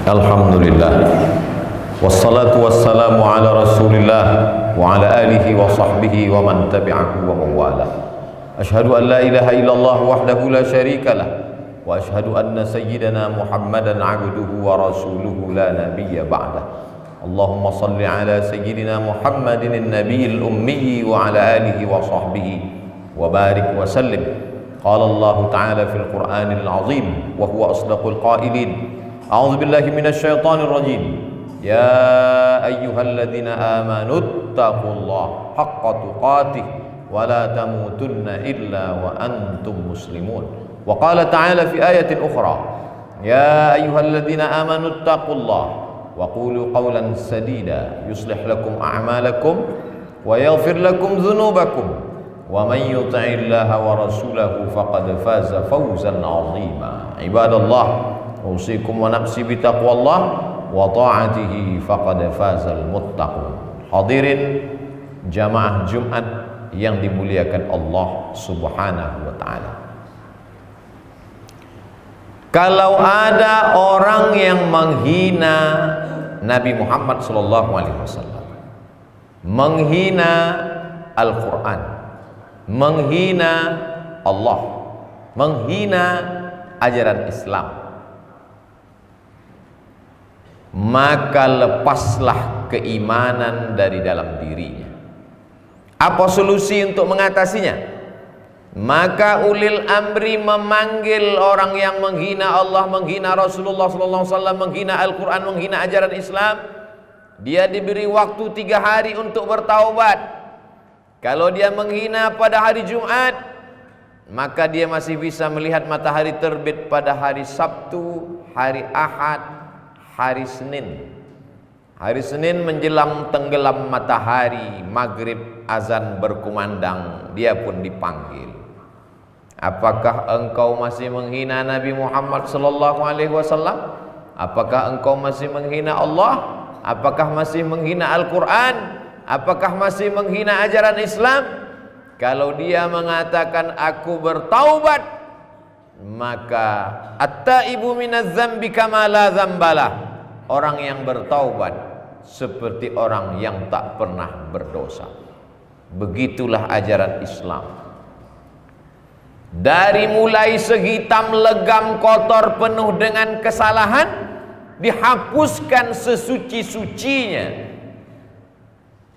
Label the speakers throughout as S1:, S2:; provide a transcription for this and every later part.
S1: Alhamdulillah, wassalatu wassalamu ala rasulillah wa ala alihi wa sahbihi wa man tabi'ahu wa mawala. Ashhadu an la ilaha illallah wahdahu la syarika lah, wa ashhadu anna sayyidana Muhammadan abduhu wa rasuluhu la nabiyya ba'dah. Allahumma salli ala sayyidina Muhammadin an-nabiyil ummi wa ala alihi wa sahbihi wa barik wa sallim. Qala Allah ta'ala fil Qur'anil azim wa huwa asdaqul qailin. A'udzu billahi minasy syaithanir rajim. Ya ayyuhalladzina amanu taqullaha haqqa tuqatih wa la tamutunna illa wa antum muslimun. Wa qala ta'ala fi ayatin ukhra. Ya ayyuhalladzina amanu taqullaha wa qulu qawlan sadida yuslih lakum a'malakum wa yaghfir lakum dhunubakum wa man yuti'illaha wa rasulahu faqad faza fawzan 'azima. Ibadallah, usikum wa nafsi bitaqwallah wa ta'atihi faqad fazal muttaqun. Hadirin jamaah Jumat yang dimuliakan Allah Subhanahu wa taala. Kalau ada orang yang menghina Nabi Muhammad sallallahu alaihi wasallam, menghina Al-Qur'an, menghina Allah, menghina ajaran Islam, maka lepaslah keimanan dari dalam dirinya. Apa solusi untuk mengatasinya? Maka ulil amri memanggil orang yang menghina Allah, menghina Rasulullah SAW, menghina Al-Quran, menghina ajaran Islam. Dia diberi waktu 3 hari untuk bertaubat. Kalau dia menghina pada hari Jumat, maka dia masih bisa melihat matahari terbit pada hari Sabtu, hari Ahad, hari Senin. Hari Senin menjelang tenggelam matahari, maghrib azan berkumandang, dia pun dipanggil. Apakah engkau masih menghina Nabi Muhammad sallallahu alaihi wasallam? Apakah engkau masih menghina Allah? Apakah masih menghina Al-Quran? Apakah masih menghina ajaran Islam? Kalau dia mengatakan aku bertaubat, maka at-taibu minadz dzambi kama la dzambalah. Orang yang bertaubat seperti orang yang tak pernah berdosa. Begitulah ajaran Islam. Dari mulai sehitam, legam, kotor, penuh dengan kesalahan, dihapuskan sesuci-sucinya.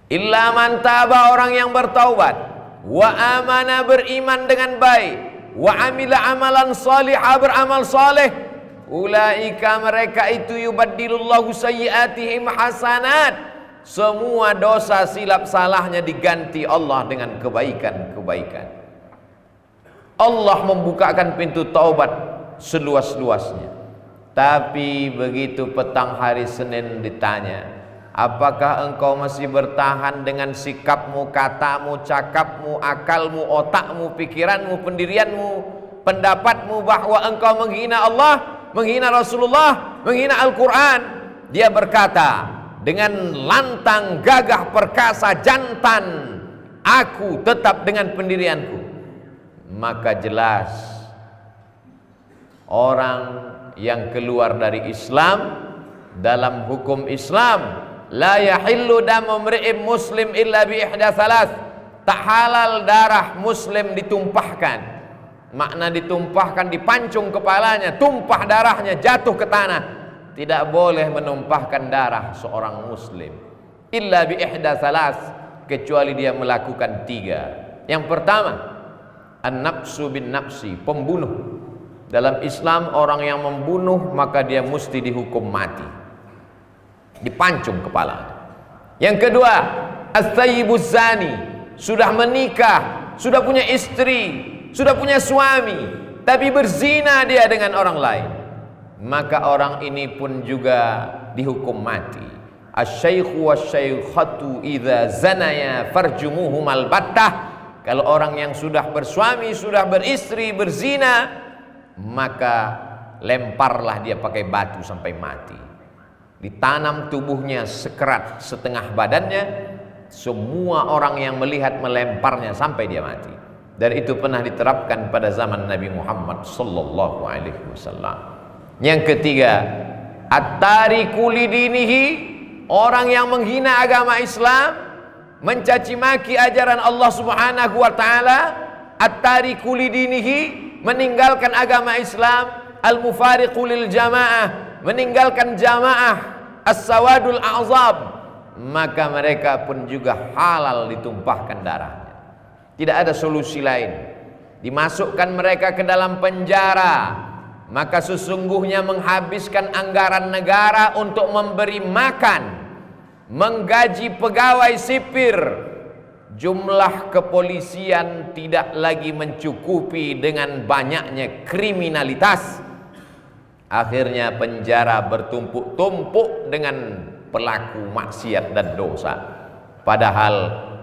S1: Illa man taba, orang yang bertaubat, wa amana, beriman dengan baik, wa amila amalan salihah, beramal saleh, ulaika, mereka itu yubaddilullahu sayyiatihim hasanat. Semua dosa silap salahnya diganti Allah dengan kebaikan-kebaikan. Allah membukakan pintu taubat seluas-luasnya. Tapi begitu petang hari Senin ditanya, apakah engkau masih bertahan dengan sikapmu, katamu, cakapmu, akalmu, otakmu, pikiranmu, pendirianmu, pendapatmu bahwa engkau menghina Allah, menghina Rasulullah, menghina Al-Quran? Dia berkata dengan lantang, gagah, perkasa, jantan, aku tetap dengan pendirianku. Maka jelas orang yang keluar dari Islam, dalam hukum Islam, la yahillu damu mri'in muslim illa bi ihda thalath. Tak halal darah muslim ditumpahkan. Makna ditumpahkan, dipancung kepalanya, tumpah darahnya, jatuh ke tanah. Tidak boleh menumpahkan darah seorang muslim illa bi ihda thalath, kecuali dia melakukan 3. Yang pertama, an-nafsu bin nafsi, pembunuh. Dalam Islam orang yang membunuh maka dia mesti dihukum mati, dipancung kepala. Yang kedua, as-sayyibuz zani, sudah menikah, sudah punya istri, sudah punya suami, tapi berzina dia dengan orang lain, maka orang ini pun juga dihukum mati. Asy-syaikhu wasy-syaikhatu idza zanaya farjumuhumal battah. Kalau orang yang sudah bersuami, sudah beristri, berzina, maka lemparlah dia pakai batu sampai mati. Ditanam tubuhnya sekerat setengah badannya, semua orang yang melihat melemparnya sampai dia mati. Dan itu pernah diterapkan pada zaman Nabi Muhammad sallallahu alaihi wasallam. Yang ketiga, At-tariku lidinihi, orang yang menghina agama Islam, mencaci maki ajaran Allah Subhanahu wa taala. At-tariku lidinihi, meninggalkan agama Islam. Al-mufariqu lil jamaah, meninggalkan jamaah. As-sawadul a'zab, maka mereka pun juga halal ditumpahkan darahnya. Tidak ada solusi lain. Dimasukkan mereka ke dalam penjara, maka sesungguhnya menghabiskan anggaran negara untuk memberi makan, menggaji pegawai sipir. Jumlah kepolisian tidak lagi mencukupi dengan banyaknya kriminalitas. Akhirnya penjara bertumpuk-tumpuk dengan pelaku maksiat dan dosa. Padahal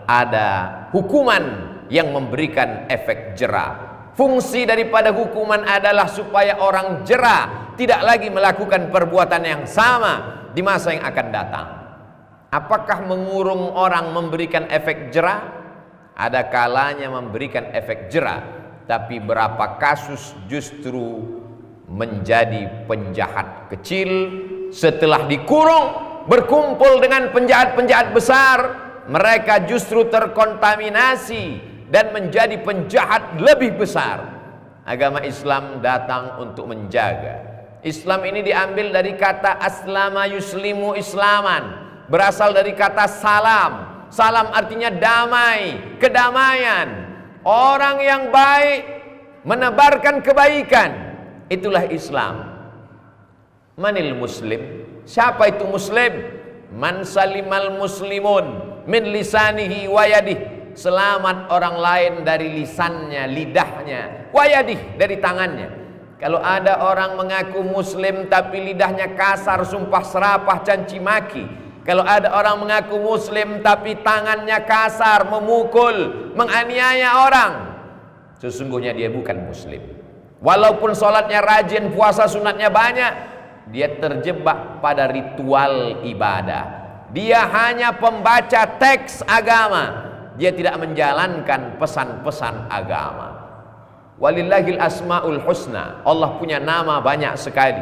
S1: ada hukuman yang memberikan efek jera. Fungsi daripada hukuman adalah supaya orang jera tidak lagi melakukan perbuatan yang sama di masa yang akan datang. Apakah mengurung orang memberikan efek jera? Ada kalanya memberikan efek jera, tapi berapa kasus justru menjadi penjahat kecil setelah dikurung, berkumpul dengan penjahat-penjahat besar, mereka justru terkontaminasi dan menjadi penjahat lebih besar. Agama Islam datang untuk menjaga. Islam ini diambil dari kata aslama yuslimu islaman, berasal dari kata salam. Salam artinya damai, kedamaian. Orang yang baik menebarkan kebaikan, itulah Islam. Manil muslim? Siapa itu muslim? Man salimal muslimun min lisanihi wa yadihi. Selamat orang lain dari lisannya, lidahnya, wayadih, dari tangannya. Kalau ada orang mengaku muslim tapi lidahnya kasar, sumpah serapah, caci maki. Kalau ada orang mengaku muslim tapi tangannya kasar, memukul, menganiaya orang, sesungguhnya dia bukan muslim. Walaupun sholatnya rajin, puasa sunatnya banyak, dia terjebak pada ritual ibadah. Dia hanya pembaca teks agama, dia tidak menjalankan pesan-pesan agama. Walillahil asmaul husna, Allah punya nama banyak sekali.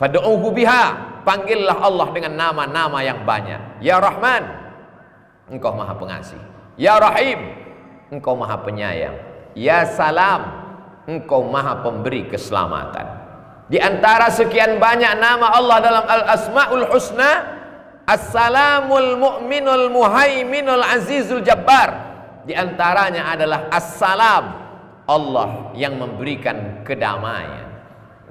S1: Fad'uhu biha, panggillah Allah dengan nama-nama yang banyak. Ya Rahman, Engkau Maha Pengasih. Ya Rahim, Engkau Maha Penyayang. Ya Salam, Engkau Maha Pemberi keselamatan. Di antara sekian banyak nama Allah dalam Al-Asmaul Husna, Assalamul Mu'minul Muhaiminul Azizul Jabbar. Di antaranya adalah Assalam, Allah yang memberikan kedamaian.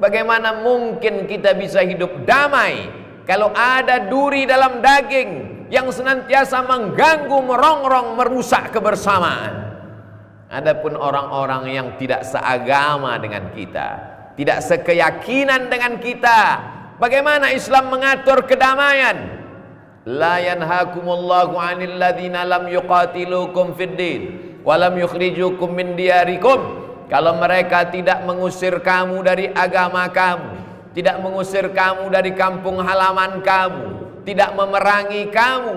S1: Bagaimana mungkin kita bisa hidup damai kalau ada duri dalam daging yang senantiasa mengganggu, merongrong, merusak kebersamaan? Adapun orang-orang yang tidak seagama dengan kita, tidak sekeyakinan dengan kita, bagaimana Islam mengatur kedamaian? La yanhakumullahu 'anil ladzina lam yuqatilukum fid din wa lam yukhrijukum min diyarikum. Kalau mereka tidak mengusir kamu dari agama kamu, tidak mengusir kamu dari kampung halaman kamu, tidak memerangi kamu,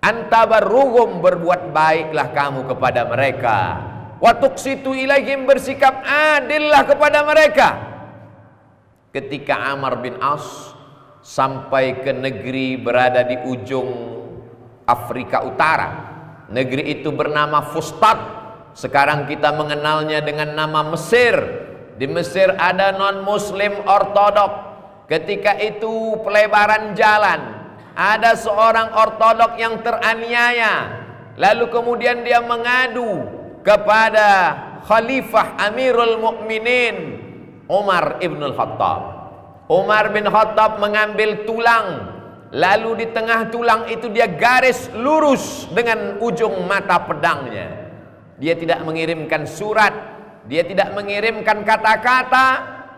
S1: antabarruhum, berbuat baiklah kamu kepada mereka, wa tuqsitu ilaihim, bersikap adillah kepada mereka. Ketika Amr bin As sampai ke negeri berada di ujung Afrika Utara, negeri itu bernama Fustat. Sekarang kita mengenalnya dengan nama Mesir. Di Mesir ada non-muslim ortodok. Ketika itu pelebaran jalan, ada seorang ortodok yang teraniaya, lalu kemudian dia mengadu kepada Khalifah Amirul Mukminin Umar ibn Khattab. Umar bin Khattab mengambil tulang, lalu di tengah tulang itu dia garis lurus dengan ujung mata pedangnya. Dia tidak mengirimkan surat, dia tidak mengirimkan kata-kata,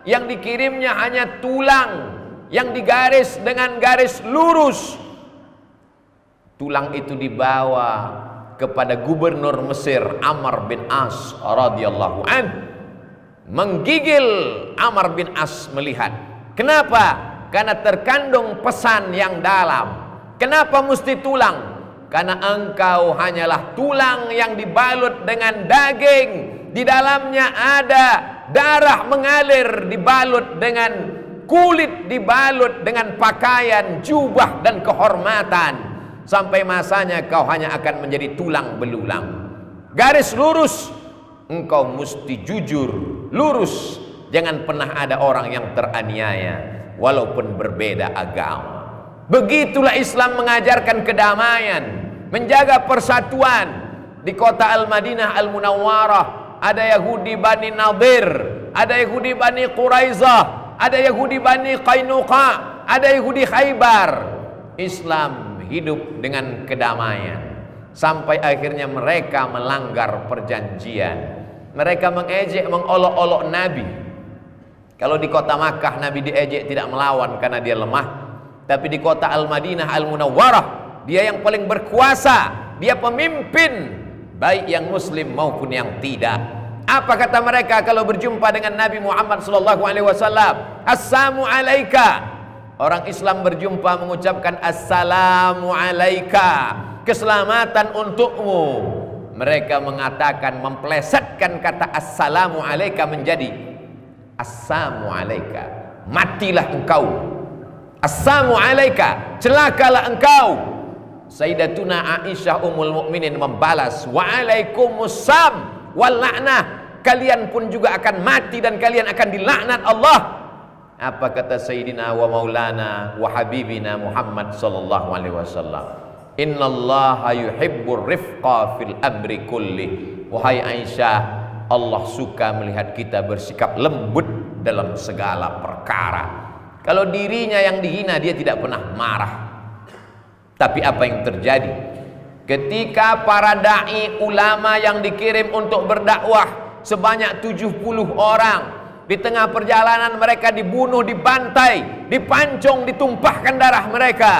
S1: yang dikirimnya hanya tulang yang digaris dengan garis lurus. Tulang itu dibawa kepada gubernur Mesir Amr bin As radhiyallahu an. Menggigil Amr bin As melihat. Kenapa? Karena terkandung pesan yang dalam. Kenapa mesti tulang? Karena engkau hanyalah tulang yang dibalut dengan daging. Di dalamnya ada darah mengalir, dibalut dengan kulit dibalut dengan pakaian, jubah dan kehormatan, sampai masanya kau hanya akan menjadi tulang belulang. Garis lurus, engkau mesti jujur, lurus. Jangan pernah ada orang yang teraniaya walaupun berbeda agama. Begitulah Islam mengajarkan kedamaian, menjaga persatuan. Di kota Al-Madinah Al-Munawwarah ada Yahudi Bani Nadir, ada Yahudi Bani Quraizah, ada Yahudi Bani Qainuqa, ada Yahudi Khaybar. Islam hidup dengan kedamaian sampai akhirnya mereka melanggar perjanjian. Mereka mengejek, mengolok-olok Nabi. Kalau di kota Makkah Nabi diejek tidak melawan karena dia lemah, tapi di kota Al-Madinah Al-Munawwarah dia yang paling berkuasa, dia pemimpin, baik yang muslim maupun yang tidak. Apa kata mereka kalau berjumpa dengan Nabi Muhammad SAW? Assalamu alaika. Orang Islam berjumpa mengucapkan assalamu alaika, keselamatan untukmu. Mereka mengatakan, memplesetkan kata assalamu alaika menjadi assalamu alaika, matilah engkau. Assalamu alaika, celakalah engkau. Sayyidatuna Aisyah Ummul Mukminin membalas, wa'alaikumussalam wal la'nah, kalian pun juga akan mati dan kalian akan dilaknat Allah. Apa kata Sayyidina wa Maulana wa Habibina Muhammad sallallahu alaihi wasallam? Innallaha yuhibbur rifqa fil amri kulli. Wahai Aisyah, Allah suka melihat kita bersikap lembut dalam segala perkara. Kalau dirinya yang dihina dia tidak pernah marah. Tapi apa yang terjadi ketika para dai ulama yang dikirim untuk berdakwah sebanyak 70 orang, di tengah perjalanan mereka dibunuh, dibantai, dipancung, ditumpahkan darah mereka.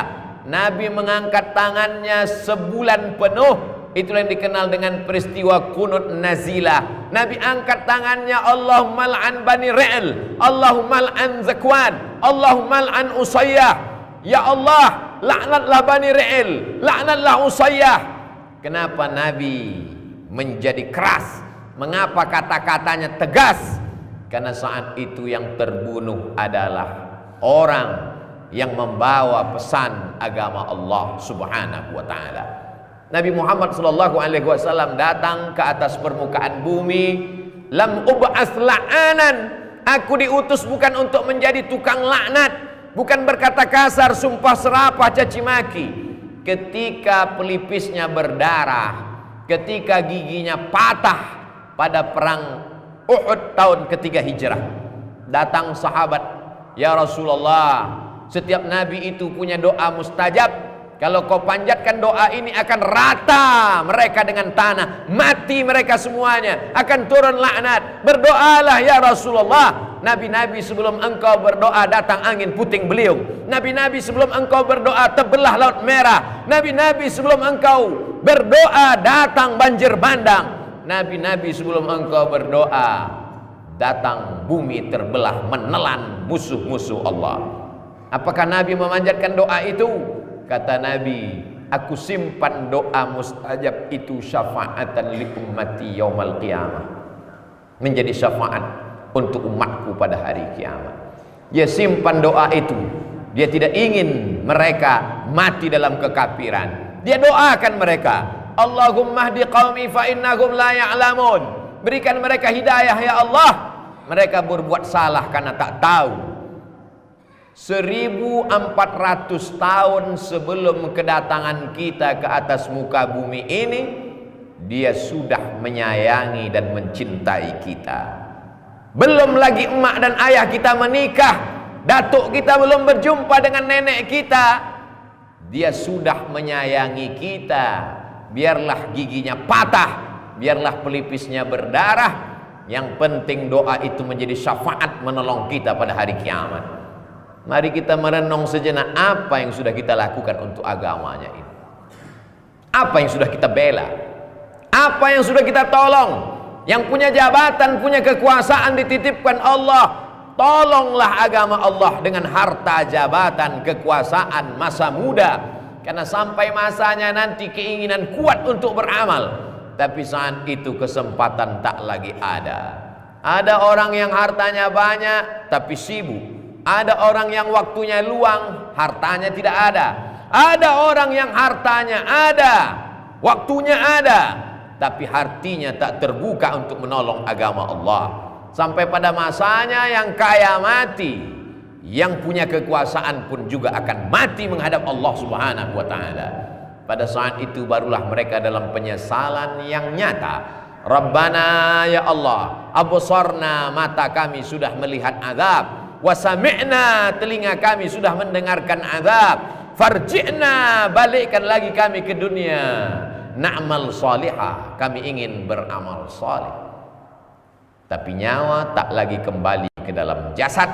S1: Nabi mengangkat tangannya sebulan penuh. Itulah yang dikenal dengan peristiwa kunut nazilah. Nabi angkat tangannya, Allahumma al'an bani Ri'l, Allahumma al'an Zakwan, Allahumma al'an Usayyah. Ya Allah, laknatlah Bani Ri'l, laknatlah Usayyah. Kenapa Nabi menjadi keras? Mengapa kata-katanya tegas? Karena saat itu yang terbunuh adalah orang yang membawa pesan agama Allah Subhanahu wa ta'ala. Nabi Muhammad sallallahu alaihi wasallam datang ke atas permukaan bumi. Lam ub'ats la'anan, aku diutus bukan untuk menjadi tukang laknat, bukan berkata kasar, sumpah serapah, caci maki. Ketika pelipisnya berdarah, ketika giginya patah pada perang Uhud tahun ketiga hijrah, datang sahabat, ya Rasulullah, setiap nabi itu punya doa mustajab. Kalau kau panjatkan doa ini akan rata mereka dengan tanah, mati mereka semuanya, akan turun laknat. Berdoalah ya Rasulullah. Nabi-nabi sebelum engkau berdoa datang angin puting beliung. Nabi-nabi sebelum engkau berdoa terbelah laut merah. Nabi-nabi sebelum engkau berdoa datang banjir bandang. Nabi-nabi sebelum engkau berdoa datang bumi terbelah menelan musuh-musuh Allah. Apakah Nabi memanjatkan doa itu? Kata Nabi, aku simpan doa mustajab itu syafa'atan li ummati yaumal qiyamah, menjadi syafaat untuk umatku pada hari kiamat. Dia simpan doa itu. Dia tidak ingin mereka mati dalam kekafiran. Dia doakan mereka, Allahumma hdi qaumi fa innahum la ya'lamun. Berikan mereka hidayah ya Allah. Mereka berbuat salah karena tak tahu. 1400 tahun sebelum kedatangan kita ke atas muka bumi ini, dia sudah menyayangi dan mencintai kita. Belum lagi emak dan ayah kita menikah, datuk kita belum berjumpa dengan nenek kita, dia sudah menyayangi kita. Biarlah giginya patah, biarlah pelipisnya berdarah, yang penting doa itu menjadi syafaat menolong kita pada hari kiamat. Mari kita merenung sejenak apa yang sudah kita lakukan untuk agamanya ini. Apa yang sudah kita bela? Apa yang sudah kita tolong? Yang punya jabatan, punya kekuasaan dititipkan Allah. Tolonglah agama Allah dengan harta, jabatan, kekuasaan, masa muda. Karena sampai masanya nanti keinginan kuat untuk beramal, tapi saat itu kesempatan tak lagi ada. Ada orang yang hartanya banyak tapi sibuk. Ada orang yang waktunya luang, hartanya tidak ada. Ada orang yang hartanya ada, waktunya ada, tapi hatinya tak terbuka untuk menolong agama Allah. Sampai pada masanya yang kaya mati, yang punya kekuasaan pun juga akan mati menghadap Allah Subhanahu wa taala. Pada saat itu barulah mereka dalam penyesalan yang nyata. Rabbana ya Allah, absarna, mata kami sudah melihat azab, wa sami'na, telinga kami sudah mendengarkan azab, farji'na, balikkan lagi kami ke dunia, na'mal salihah, kami ingin beramal saleh. Tapi nyawa tak lagi kembali ke dalam jasad,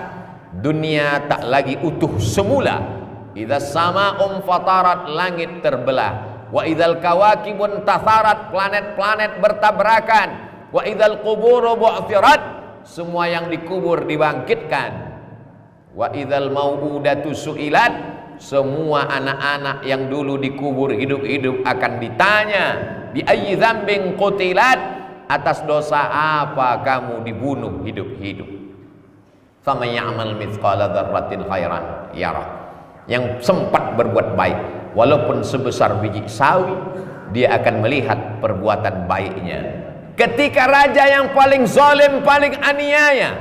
S1: dunia tak lagi utuh semula. Idza sama'um fatarat, langit terbelah. Wa idzal kawakibun tatharat, planet-planet bertabrakan. Wa idzal quburu bu'thirat, semua yang dikubur dibangkitkan. Wa idzal mau'udatu su'ilat, semua anak-anak yang dulu dikubur hidup-hidup akan ditanya, bi ayyi dzambin qutilat, atas dosa apa kamu dibunuh hidup-hidup. Faman ya'mal mithqala dzarratin khairan yarah, yang sempat berbuat baik walaupun sebesar biji sawi, dia akan melihat perbuatan baiknya. Ketika raja yang paling zalim, paling aniaya,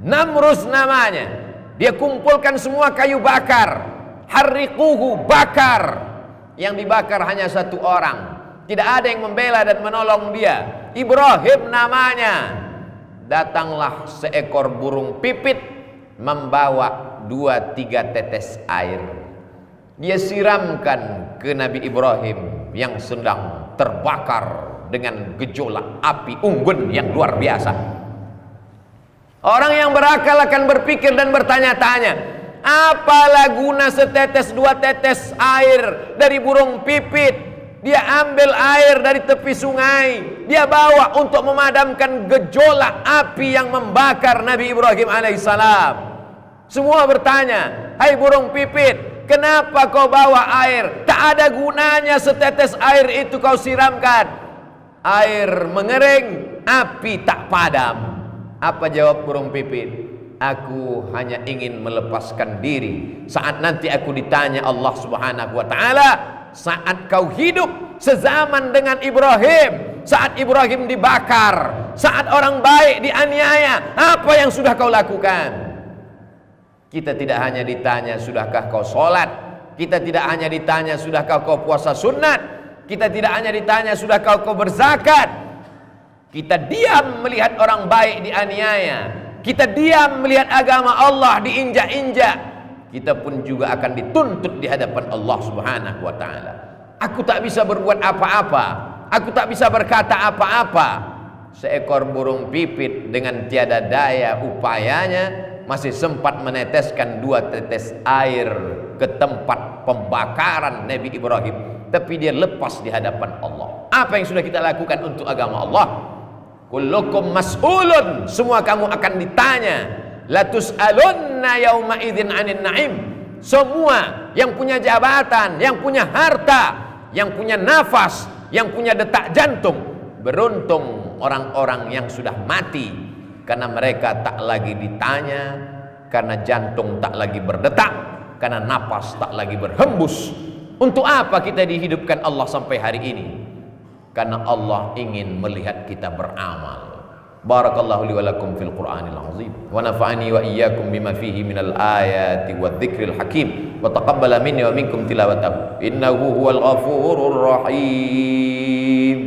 S1: Namrus namanya, dia kumpulkan semua kayu bakar, harriquhu, bakar. Yang dibakar hanya satu orang, tidak ada yang membela dan menolong dia. Ibrahim namanya. Datanglah seekor burung pipit membawa 2-3 tetes air. Dia siramkan ke Nabi Ibrahim yang sedang terbakar dengan gejolak api unggun yang luar biasa. Orang yang berakal akan berpikir dan bertanya-tanya, apalah guna setetes 2 tetes air dari burung pipit? Dia ambil air dari tepi sungai, dia bawa untuk memadamkan gejolak api yang membakar Nabi Ibrahim alaihissalam. Semua bertanya, hai burung pipit, kenapa kau bawa air? Tak ada gunanya setetes air itu kau siramkan. Air mengering, api tak padam. Apa jawab burung pipit? Aku hanya ingin melepaskan diri saat nanti aku ditanya Allah Subhanahu wa taala, saat kau hidup sezaman dengan Ibrahim, saat Ibrahim dibakar, saat orang baik dianiaya, apa yang sudah kau lakukan? Kita tidak hanya ditanya sudahkah kau sholat, kita tidak hanya ditanya sudahkah kau puasa sunat, kita tidak hanya ditanya sudahkah kau berzakat. Kita diam melihat orang baik dianiaya, kita diam melihat agama Allah diinjak-injak, kita pun juga akan dituntut di hadapan Allah Subhanahu wa taala. Aku tak bisa berbuat apa-apa, aku tak bisa berkata apa-apa. Seekor burung pipit dengan tiada daya upayanya masih sempat meneteskan 2 tetes air ke tempat pembakaran Nabi Ibrahim, tapi dia lepas di hadapan Allah. Apa yang sudah kita lakukan untuk agama Allah? Kullukum mas'ulun, semua kamu akan ditanya. La tus'alunna yauma idzin 'anil na'im. Semua yang punya jabatan, yang punya harta, yang punya nafas, yang punya detak jantung, beruntung orang-orang yang sudah mati, karena mereka tak lagi ditanya, karena jantung tak lagi berdetak, karena nafas tak lagi berhembus. Untuk apa kita dihidupkan Allah sampai hari ini? Karena Allah ingin melihat kita beramal. Barakallahu li wa lakum fil Qur'anil azim wa nafa'ani wa iyyakum bima fihi minal ayati wadh-dhikril hakim wa taqabbala minni wa minkum tilawatahu innahu huwal ghafurur rahim.